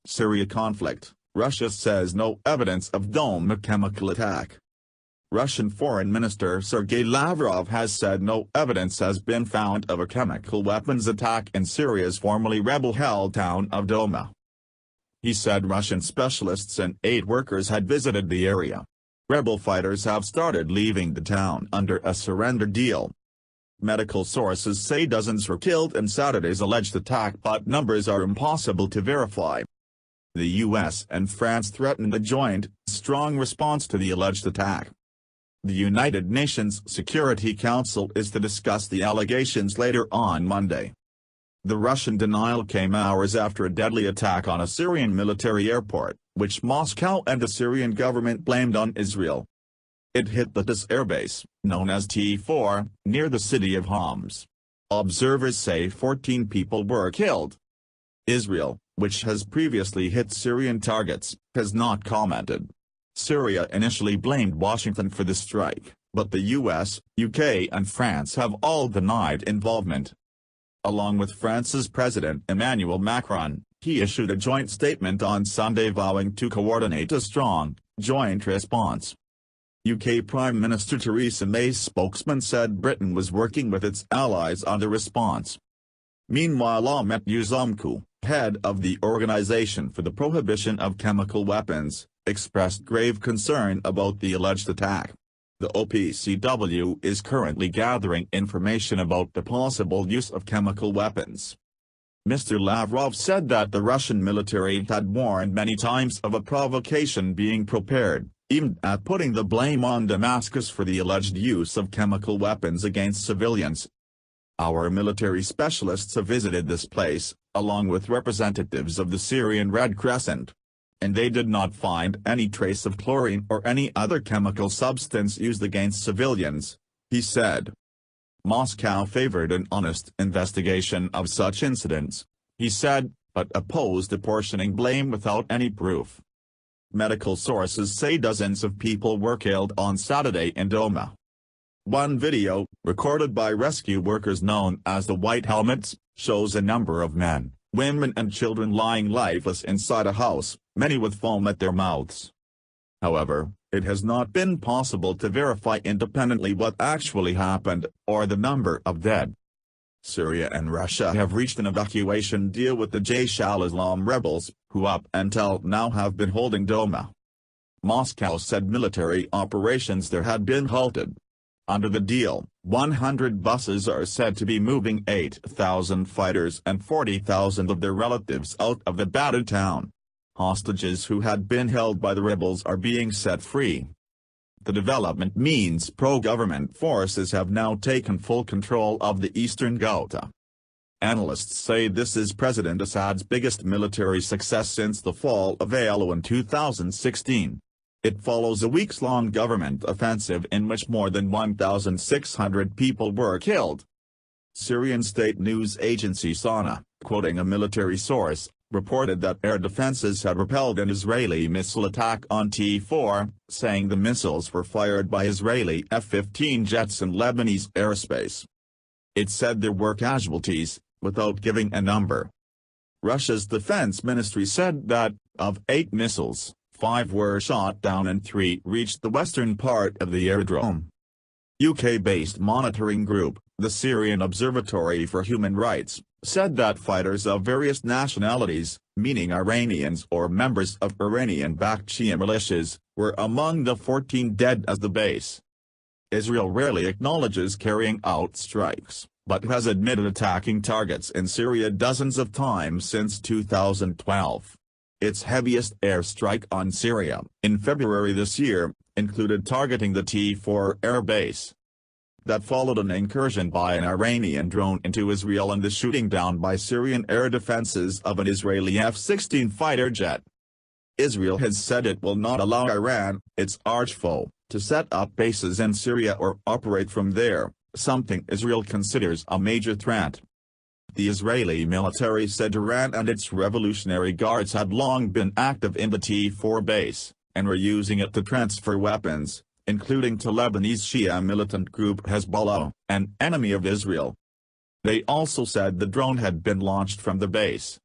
Syria conflict, Russia says no evidence of Douma chemical attack. Russian Foreign Minister Sergei Lavrov has said no evidence has been found of a chemical weapons attack in Syria's formerly rebel-held town of Douma. He said Russian specialists and aid workers had visited the area. Rebel fighters have started leaving the town under a surrender deal. Medical sources say dozens were killed in Saturday's alleged attack, but numbers are impossible to verify. The US and France threatened a joint, strong response to the alleged attack. The United Nations Security Council is to discuss the allegations later on Monday. The Russian denial came hours after a deadly attack on a Syrian military airport, which Moscow and the Syrian government blamed on Israel. It hit the TASS airbase, known as T4, near the city of Homs. Observers say 14 people were killed. Israel, which has previously hit Syrian targets, has not commented. Syria initially blamed Washington for the strike, but the US, UK and France have all denied involvement. Along with France's President Emmanuel Macron, he issued a joint statement on Sunday vowing to coordinate a strong, joint response. UK Prime Minister Theresa May's spokesman said Britain was working with its allies on the response. Meanwhile, Ahmet Uzumcu, head of the Organization for the Prohibition of Chemical Weapons, expressed grave concern about the alleged attack. The OPCW is currently gathering information about the possible use of chemical weapons. Mr. Lavrov said that the Russian military had warned many times of a provocation being prepared, even at putting the blame on Damascus for the alleged use of chemical weapons against civilians. Our military specialists have visited this place, along with representatives of the Syrian Red Crescent. And they did not find any trace of chlorine or any other chemical substance used against civilians, he said. Moscow favored an honest investigation of such incidents, he said, but opposed apportioning blame without any proof. Medical sources say dozens of people were killed on Saturday in Douma. One video, recorded by rescue workers known as the White Helmets, shows a number of men, women and children lying lifeless inside a house, many with foam at their mouths. However, it has not been possible to verify independently what actually happened, or the number of dead. Syria and Russia have reached an evacuation deal with the Jaish al-Islam rebels, who up until now have been holding Douma. Moscow said military operations there had been halted. Under the deal, 100 buses are said to be moving 8,000 fighters and 40,000 of their relatives out of the battered town. Hostages who had been held by the rebels are being set free. The development means pro-government forces have now taken full control of the eastern Ghouta. Analysts say this is President Assad's biggest military success since the fall of Aleppo in 2016. It follows a weeks-long government offensive in which more than 1,600 people were killed. Syrian state news agency SANA, quoting a military source, reported that air defenses had repelled an Israeli missile attack on T4, saying the missiles were fired by Israeli F-15 jets in Lebanese airspace. It said there were casualties, without giving a number. Russia's defense ministry said that, of 8 missiles, 5 were shot down and 3 reached the western part of the aerodrome. UK-based monitoring group, the Syrian Observatory for Human Rights, said that fighters of various nationalities, meaning Iranians or members of Iranian-backed Shia militias, were among the 14 dead at the base. Israel rarely acknowledges carrying out strikes, but has admitted attacking targets in Syria dozens of times since 2012. Its heaviest airstrike on Syria, in February this year, included targeting the T4 air base. That followed an incursion by an Iranian drone into Israel and the shooting down by Syrian air defenses of an Israeli F-16 fighter jet. Israel has said it will not allow Iran, its archfoe, to set up bases in Syria or operate from there, something Israel considers a major threat. The Israeli military said Iran and its Revolutionary Guards had long been active in the T4 base, and were using it to transfer weapons, including to Lebanese Shia militant group Hezbollah, an enemy of Israel. They also said the drone had been launched from the base.